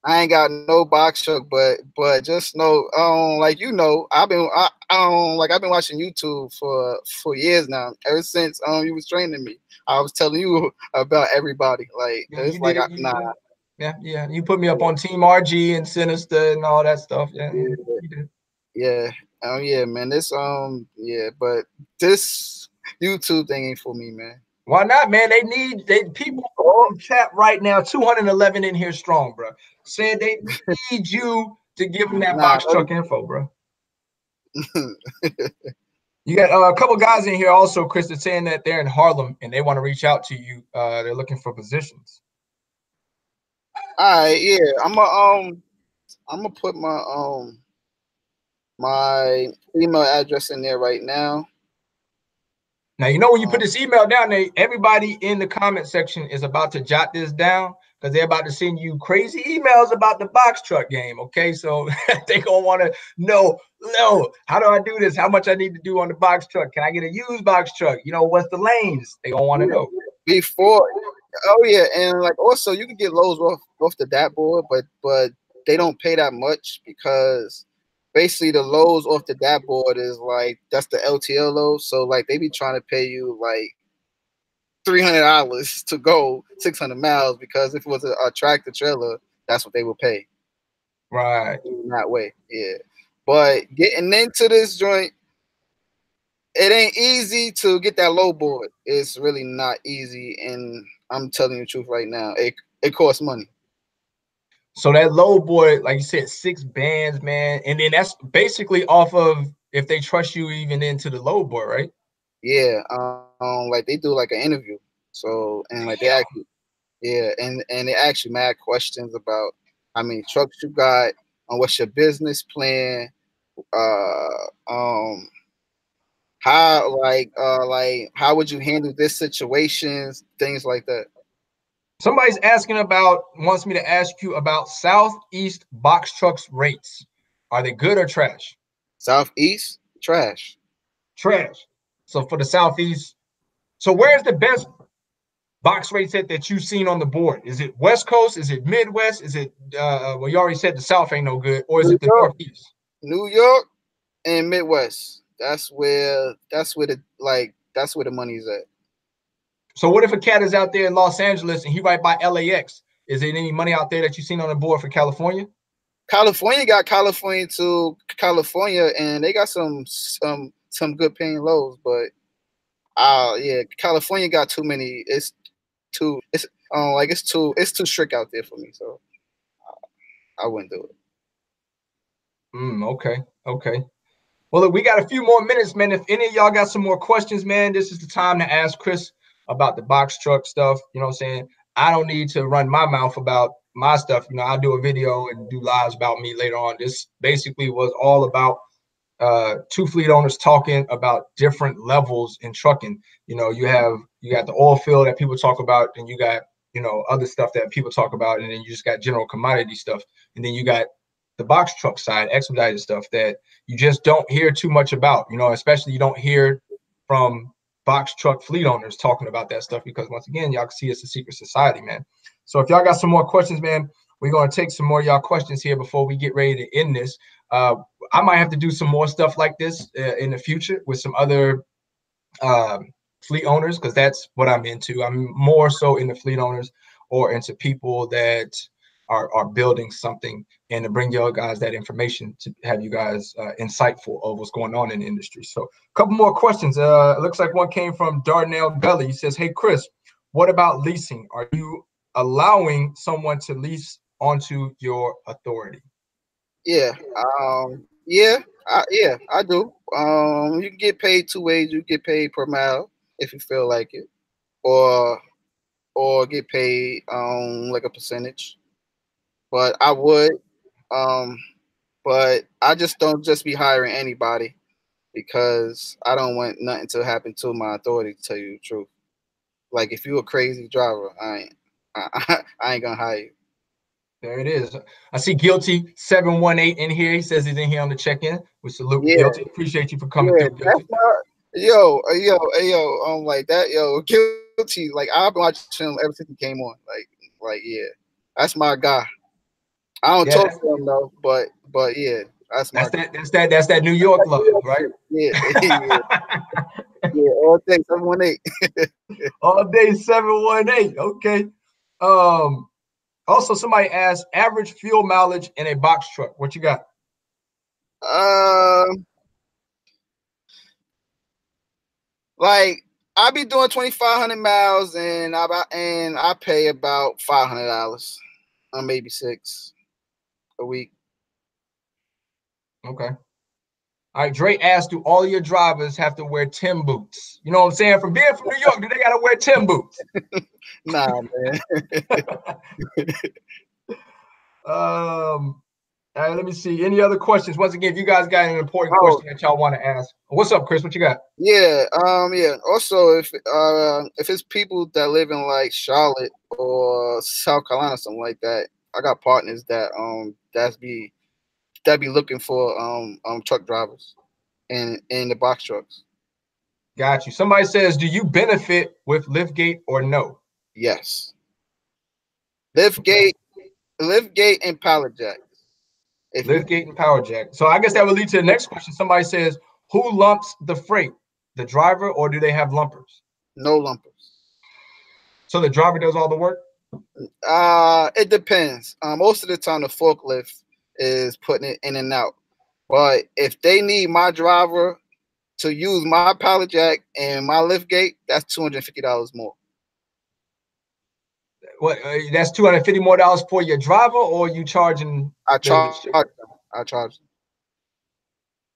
I ain't got no box truck, but just know, like, you know, I've been watching YouTube for years now. Ever since you was training me, I was telling you about everybody. Like, it's like yeah. You put me up on Team RG and Sinister and all that stuff. Yeah. Yeah, man. This but this YouTube thing ain't for me, man. Why not, man? They people in chat right now, 211 in here strong, bro. Saying they need you to give them that box truck info, bro. You got a couple guys in here also, Chris, that's saying that they're in Harlem and they want to reach out to you. They're looking for positions. All right, yeah. I'm gonna put my my email address in there right now. Now, you know, when you put this email down there, everybody in the comment section is about to jot this down, because they're about to send you crazy emails about the box truck game. Okay, so they gonna want to know, how do I do this? How much I need to do on the box truck? Can I get a used box truck? You know, what's the lanes? They gonna want to know. And like also you can get loads off the dashboard, but they don't pay that much, because basically the loads off the dashboard is like, that's the LTL load. So like they be trying to pay you like $300 to go 600 miles, because if it was a tractor trailer, that's what they would pay. Right. In that way, yeah. But getting into this joint, it ain't easy to get that low board. It's really not easy, and I'm telling you the truth right now. It costs money. So that low board, like you said, 6 bands, man, and then that's basically off of if they trust you even into the low board, right? Yeah, like they do like an interview. So, and like they actually, and they ask you mad questions about how many trucks you got, what's your business plan, how would you handle this situations, things like that. Somebody's wants me to ask you about Southeast box trucks rates. Are they good or trash? Southeast, trash. Trash. So for the Southeast, so where's the best box rate set that you've seen on the board? Is it West Coast? Is it Midwest? Is it well, you already said the South ain't no good, or is it the Northeast? New York and Midwest. That's where the money's at. So what if a cat is out there in Los Angeles and he right by LAX? Is there any money out there that you've seen on the board for California? California got California to California, and they got some good paying lows, but California got too many. It's too strict out there for me, so I wouldn't do it. Okay. Well, look, we got a few more minutes, man. If any of y'all got some more questions, man, this is the time to ask Chris about the box truck stuff. You know what I'm saying? I don't need to run my mouth about my stuff. You know, I'll do a video and do lives about me later on. This basically was all about two fleet owners talking about different levels in trucking. You know, you got the oil field that people talk about, and you got, you know, other stuff that people talk about, and then you just got general commodity stuff, and then you got the box truck side, expedited stuff that you just don't hear too much about. You know, especially you don't hear from box truck fleet owners talking about that stuff, because once again, y'all can see it's a secret society, man. So if y'all got some more questions, man, we're going to take some more of y'all questions here before we get ready to end this. I might have to do some more stuff like this in the future with some other fleet owners, because that's what I'm into. I'm more so into fleet owners or into people that are building something, and to bring y'all guys that information to have you guys insightful of what's going on in the industry. So a couple more questions. It looks like one came from Darnell Belly. He says, hey, Chris, what about leasing? Are you allowing someone to lease onto your authority? Yeah. I do. You can get paid two ways. You get paid per mile if you feel like it, or get paid like a percentage. But I would, but I just don't just be hiring anybody, because I don't want nothing to happen to my authority, to tell you the truth. Like, if you're a crazy driver, I ain't gonna hire you. There it is. I see Guilty 718 in here. He says he's in here on the check-in. We salute Guilty. Appreciate you for coming through, Guilty. Yo, like that, Guilty. Like, I've been watching him ever since he came on. Yeah, that's my guy. I don't talk to him though, but yeah, that's that New York love, right? Yeah, yeah, all day 718. All day 718. Okay. Also, somebody asked average fuel mileage in a box truck. What you got? Like, I be doing 2,500 miles, and I pay about $500, or maybe $600 a week. Okay. All right, Dre asked, do all your drivers have to wear Tim boots? You know what I'm saying? From being from New York, do they got to wear Tim boots? Nah, man. All right, let me see. Any other questions? Once again, if you guys got an important question that y'all want to ask. What's up, Chris? What you got? Yeah, yeah. Also, if it's people that live in like Charlotte or South Carolina, something like that, I got partners that be looking for truck drivers in the box trucks. Got you. Somebody says, do you benefit with liftgate or no? Yes. Liftgate and pallet jack. Liftgate and power jack. So I guess that would lead to the next question. Somebody says, who lumps the freight? The driver, or do they have lumpers? No lumpers. So the driver does all the work? It depends. Most of the time the forklift is putting it in and out. But if they need my driver to use my pallet jack and my liftgate, that's $250 more. What? That's $250 more for your driver, or you charging? I charge them.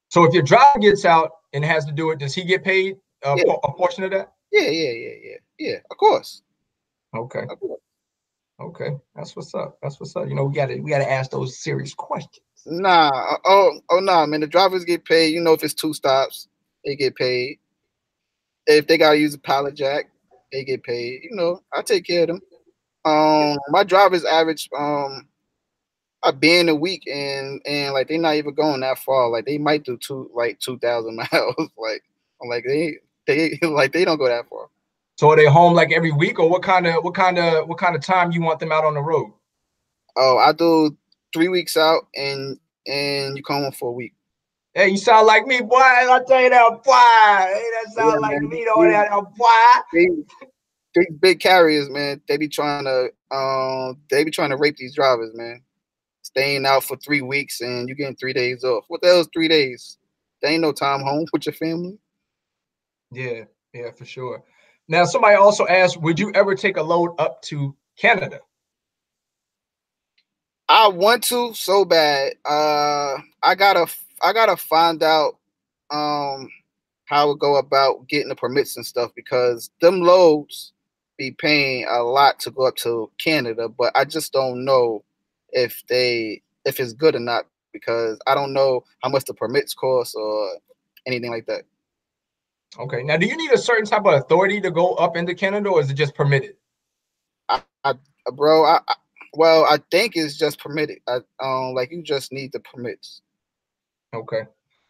So if your driver gets out and has to do it, does he get paid a portion of that? Yeah. Of course. Okay. Okay. That's what's up. You know, we gotta ask those serious questions. Nah. Nah, man. The drivers get paid. You know, if it's 2 stops, they get paid. If they gotta use a pallet jack, they get paid. You know, I take care of them. My drivers average a band a week, and like, they're not even going that far. Like, they might do 2,000 miles. like they don't go that far. So are they home like every week, or what kind of time you want them out on the road? Oh, I do 3 weeks out, and you come home for a week. Hey, you sound like me, boy. I tell you that, boy. Hey, that sound like me, though. That boy. These big carriers, man, they be trying to rape these drivers, man. Staying out for 3 weeks and you getting 3 days off. What the hell is 3 days? There ain't no time home with your family. Yeah, for sure. Now, somebody also asked, would you ever take a load up to Canada? I want to so bad. I gotta find out how to go about getting the permits and stuff, because them loads be paying a lot to go up to Canada, but I just don't know if it's good or not, because I don't know how much the permits cost or anything like that. Okay. Now, do you need a certain type of authority to go up into Canada, or is it just permitted? Bro, well, I think it's just permitted. Like you just need the permits. Okay.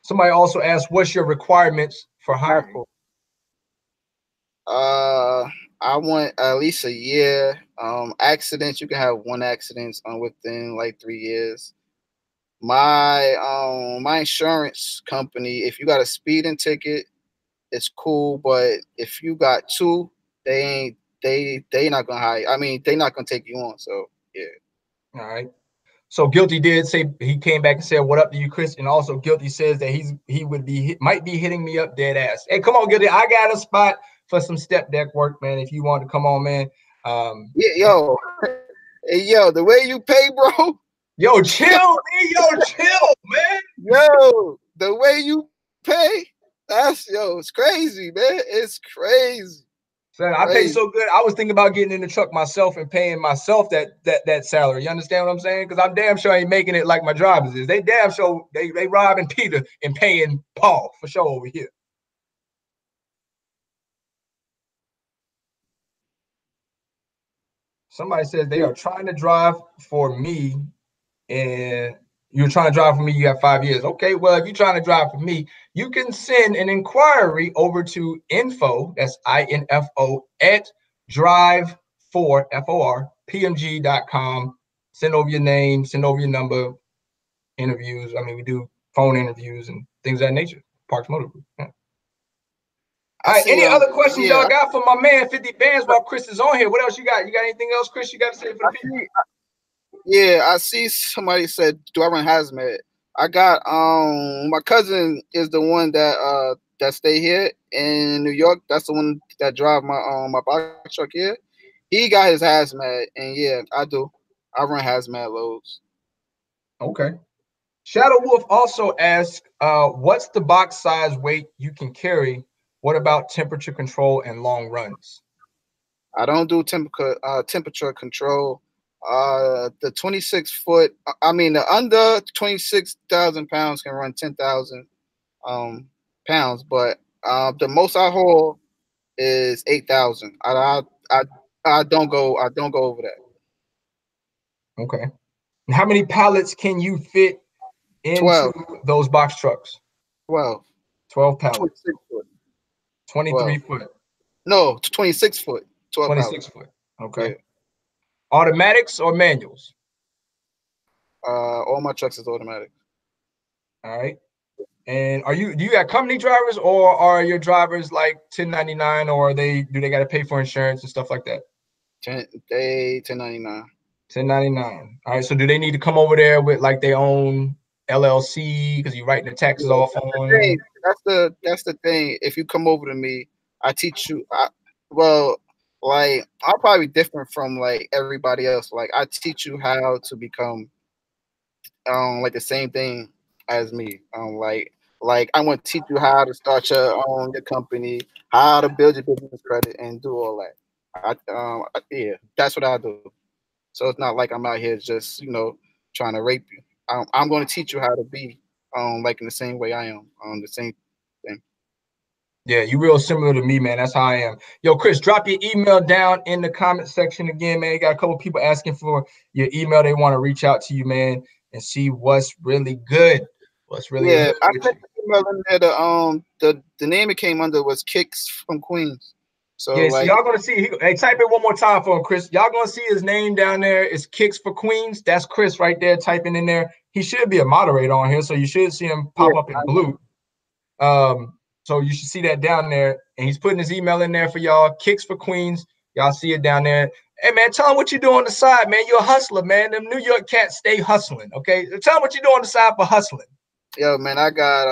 Somebody also asked, what's your requirements for hiring? Passport. I want at least a year. Accidents, you can have one accident within like 3 years. My insurance company, if you got a speeding ticket, it's cool, but if you got two, they not gonna hire. I mean, they not gonna take you on. So yeah. All right. So Guilty did say, he came back and said, "What up to you, Chris?" And also Guilty says that might be hitting me up dead ass. Hey, come on, Guilty. I got a spot for some step deck work, man. If you want to come on, man. Yeah, yo, hey, yo, the way you pay, bro. Yo, chill, man. Yo, chill, man. Yo, the way you pay, it's crazy, man. It's crazy. Son, I pay so good. I was thinking about getting in the truck myself and paying myself that salary. You understand what I'm saying? Because I'm damn sure I ain't making it like my drivers is. They damn sure they robbing Peter and paying Paul for sure over here. Somebody says they are trying to drive for me, and you're trying to drive for me. You have 5 years. Okay, well, if you're trying to drive for me, you can send an inquiry over to info. That's info at drive4pmg.com. Send over your name. Send over your number. Interviews. I mean, we do phone interviews and things of that nature. Parks Motor Group. Yeah. All right. Any other questions y'all got for my man 50 Bands while Chris is on here? What else you got? You got anything else, Chris? You got to say for the people? Yeah, I see somebody said, "Do I run hazmat?" I got my cousin is the one that stay here in New York. That's the one that drive my box truck here. He got his hazmat, and yeah, I do. I run hazmat loads. Okay. Shadow Wolf also asks, what's the box size weight you can carry? What about temperature control and long runs? I don't do temperature control. The 26 foot, I mean, the under 26,000 pounds can run 10,000 pounds, but the most I haul is 8,000. I don't go over that. Okay. How many pallets can you fit into 12. those box trucks? 12. 12 pallets. 26 foot. 23 foot. No, 26 foot. 12 26 pallets. foot. Okay. Yeah. Automatics or manuals? All my trucks is automatic. All right. And do you got company drivers, or are your drivers like 1099, or do they got to pay for insurance and stuff like that? 1099. 1099. All right. So do they need to come over there with like their own LLC because you're writing the taxes off on them? That's the thing. If you come over to me, I teach you. Like I'll probably be different from like everybody else. Like I teach you how to become like the same thing as me. Like I want to teach you how to start your company, how to build your business credit, and do all that. Yeah, that's what I do. So it's not like I'm out here just trying to rape you. I'm going to teach you how to be like in the same way I am the same thing. Yeah, you real similar to me, man. That's how I am. Yo, Chris, drop your email down in the comment section again, man. You got a couple people asking for your email. They want to reach out to you, man, and see what's really good. What's really good. I sent the email in there. The name it came under was Kicks from Queens. So yeah, so y'all gonna see. Hey, type it one more time for him, Chris. Y'all gonna see his name down there. It's Kicks for Queens. That's Chris right there, typing in there. He should be a moderator on here, so you should see him pop up in blue. So you should see that down there, and he's putting his email in there for y'all. Kicks for Queens. Y'all see it down there. Hey man, tell him what you do on the side, man. You're a hustler, man. Them New York cats stay hustling. Okay, tell him what you do on the side for hustling. Yo, man, I got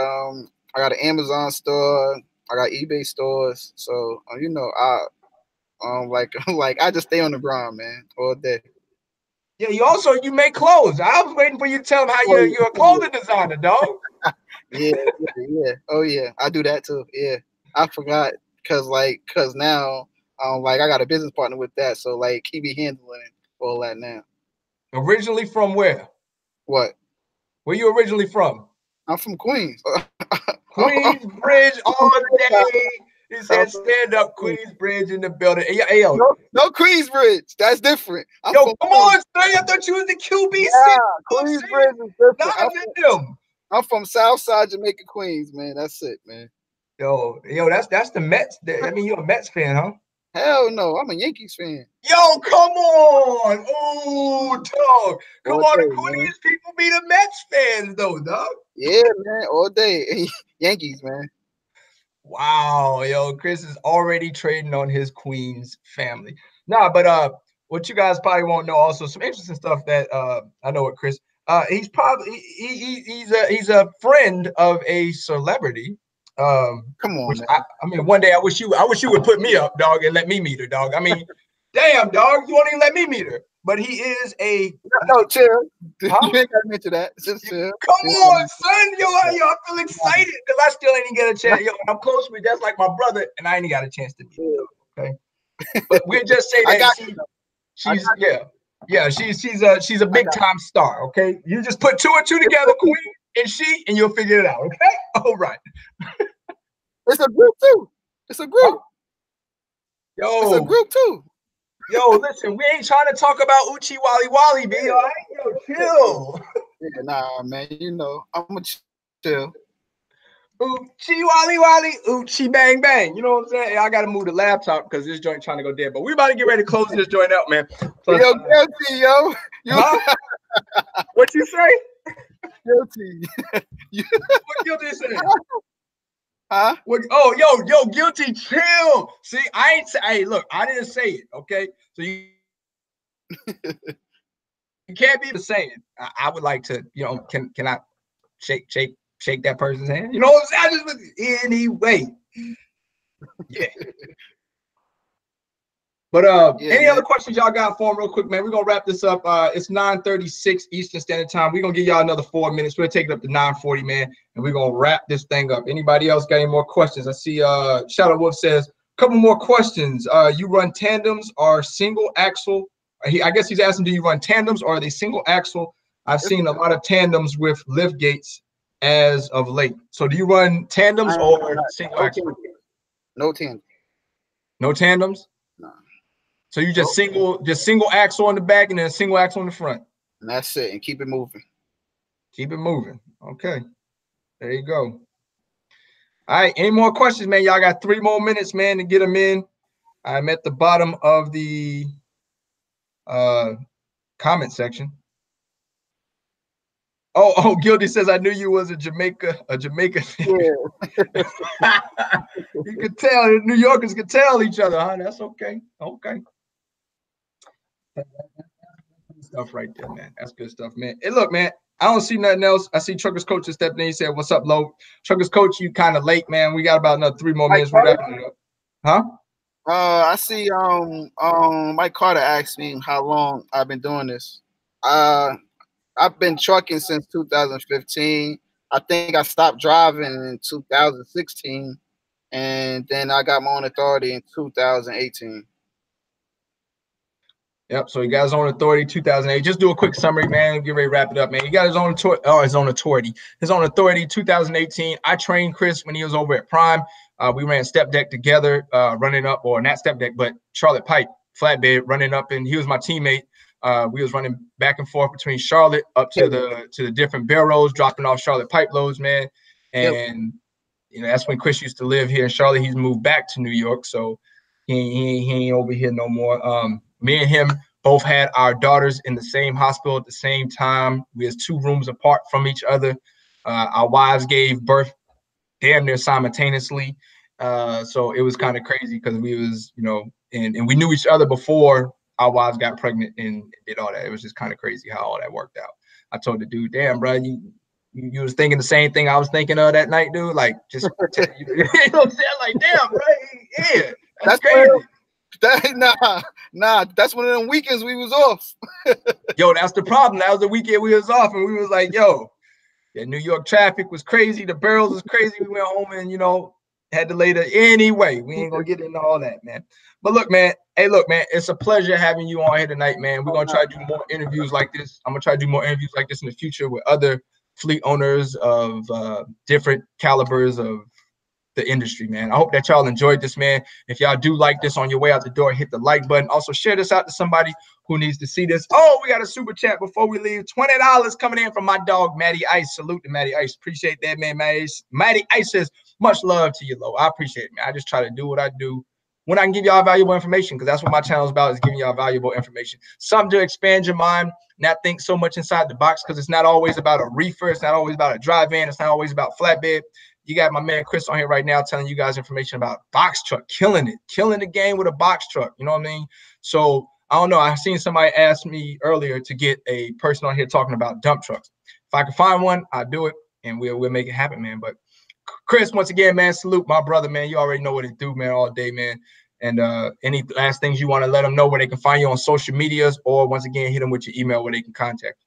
an Amazon store. I got eBay stores. So I like I just stay on the grind, man, all day. Yeah, you make clothes. I was waiting for you to tell him how you're a clothing designer, dog. Yeah. Oh yeah, I do that too. Yeah, I forgot because now like I got a business partner with that, so like he be handling all that now. Originally from where? What? Where you originally from? I'm from Queens. Queensbridge all day. He said, "Stand up, Queensbridge in the building." Hey, yo. No Queensbridge. That's different. Yo, come on, son. I thought you was the QB. Yeah, Queensbridge is different. I'm from Southside Jamaica, Queens, man. That's it, man. Yo, that's the Mets. I mean, you're a Mets fan, huh? Hell no, I'm a Yankees fan. Yo, come on. Oh, dog. Come on, the Queens people be the Mets fans, though, dog. Yeah, man, all day. Yankees, man. Wow, yo, Chris is already trading on his Queens family. Nah, but what you guys probably won't know also some interesting stuff that I know with Chris. He's probably he's a friend of a celebrity. Come on, man. I mean, one day I wish you would put me up, dog, and let me meet her, dog. I mean, damn, dog, you won't even let me meet her. But he is a chill. Huh? You ain't gotta mention that. Just chill. Come on, son. Yo, I feel excited because I still ain't get a chance. Yo, I'm close with that's like my brother, and I ain't got a chance to meet him. Okay, but we'll just say that she's a big time star. Okay, you just put 2 and 2 together, Queen and you'll figure it out. Okay, all right. It's a group too. It's a group. Yo, it's a group too. Yo, listen, we ain't trying to talk about Uchi Wally Wally, B. All right, yo, chill. Yeah, nah, man. You know, I'm gonna chill. Uchi Wally Wally, Uchi Bang Bang. You know what I'm saying? I gotta move the laptop because this joint trying to go dead. But we about to get ready to close this joint out, man. Plus, yo, guilty, yo. Huh? What you say? Guilty. What guilty say? Huh? Oh, yo, guilty, chill. See, I ain't say, hey, look, I didn't say it, okay? So you can't be saying. I would like to, you know, can I shake that person's hand? You know what I'm saying? Anyway. Yeah. But any other questions y'all got for him real quick, man? We're gonna wrap this up. It's 9:36 Eastern Standard Time. We're gonna give y'all another 4 minutes. We'll take it up to 9:40, man, and we're gonna wrap this thing up. Anybody else got any more questions? I see Shadow Wolf says, couple more questions. You run tandems or single axle? I guess he's asking, do you run tandems or are they single axle? I've seen a lot of tandems with lift gates as of late. So do you run tandems or single axle? No tandems. No tandems? No. So you just single axle on the back and then a single axle on the front. And that's it. And keep it moving. Keep it moving. Okay. There you go. All right. Any more questions, man? Y'all got 3 more minutes, man, to get them in. I'm at the bottom of the comment section. Oh, Gildy says, I knew you was a Jamaica. Yeah. You could tell. New Yorkers could tell each other, huh? That's okay. Okay. Stuff right there, man. That's good stuff, man. Hey, look, man, I don't see nothing else. I see Truckers Coach just stepped in. He said, what's up, Lo? Truckers Coach, you kind of late, man. We got about another 3 more minutes. We're wrapping it up. Huh? I see Mike Carter asked me how long I've been doing this. I've been trucking since 2015. I think I stopped driving in 2016, and then I got my own authority in 2018. Yep. So he got his own authority 2008. Just do a quick summary, man. Get ready to wrap it up, man. He got his own authority. His own authority 2018. I trained Chris when he was over at Prime. We ran step deck together, running up, or not step deck, but Charlotte Pipe flatbed running up, and he was my teammate. We was running back and forth between Charlotte up to the different barrels, dropping off Charlotte pipe loads, man. And you know, that's when Chris used to live here in Charlotte. He's moved back to New York, so he ain't over here no more. Me and him both had our daughters in the same hospital at the same time. We was 2 rooms apart from each other. Our wives gave birth damn near simultaneously. So it was kind of crazy because we was, you know, and we knew each other before our wives got pregnant and did all that. It was just kind of crazy how all that worked out. I told the dude, damn, bro, you was thinking the same thing I was thinking of that night, dude. Like, just, you know what I'm saying? Like, damn, bro, yeah, that's crazy. Nah, that's one of them weekends we was off. Yo, that's the problem. That was the weekend we was off, and we was like, yo, the New York traffic was crazy. The barrels was crazy. We went home and, you know, had to later. Anyway, we ain't gonna get into all that, man. But look, man, it's a pleasure having you on here tonight, man. We're gonna try to do more interviews like this. I'm gonna try to do more interviews like this in the future with other fleet owners of different calibers of the industry, man. I hope that y'all enjoyed this, man. If y'all do like this, on your way out the door, hit the like button. Also share this out to somebody who needs to see this. Oh, we got a super chat before we leave. $20 coming in from my dog, Matty Ice. Salute to Matty Ice. Appreciate that, man. Matty Ice says, much love to you, Lo. I appreciate it, man. I just try to do what I do when I can give y'all valuable information, because that's what my channel is about, is giving y'all valuable information. Something to expand your mind, not think so much inside the box, because it's not always about a reefer. It's not always about a dry van. It's not always about flatbed. You got my man Chris on here right now telling you guys information about box truck, killing the game with a box truck. You know what I mean? So I don't know. I seen somebody ask me earlier to get a person on here talking about dump trucks. If I can find one, I'll do it, and we'll make it happen, man. But Chris, once again, man, salute my brother, man. You already know what it do, man, all day, man. And any last things you want to let them know where they can find you on social medias, or once again, hit them with your email where they can contact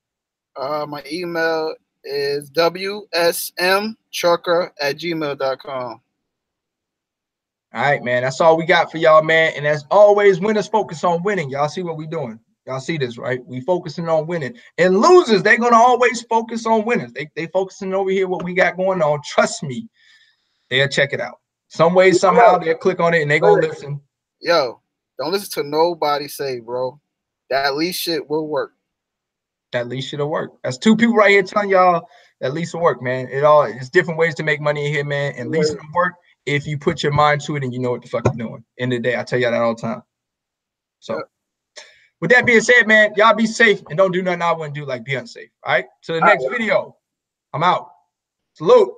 you. My email is wsmtrucker@gmail.com. All right, man. That's all we got for y'all, man. And as always, winners focus on winning. Y'all see what we doing. Y'all see this, right? We focusing on winning. And losers, they're going to always focus on winners. They focusing over here what we got going on. Trust me, they'll check it out. Some way, somehow, they'll click on it and they're going to listen. Yo, don't listen to nobody say, bro. That lease shit will work. That lease shit'll work. That's two people right here telling y'all that lease will work, man. It's different ways to make money in here, man. And lease will work if you put your mind to it and you know what the fuck you're doing. End of the day, I tell y'all that all the time. So with that being said, man, y'all be safe and don't do nothing I wouldn't do, like be unsafe. All right. To the next video. I'm out. Salute.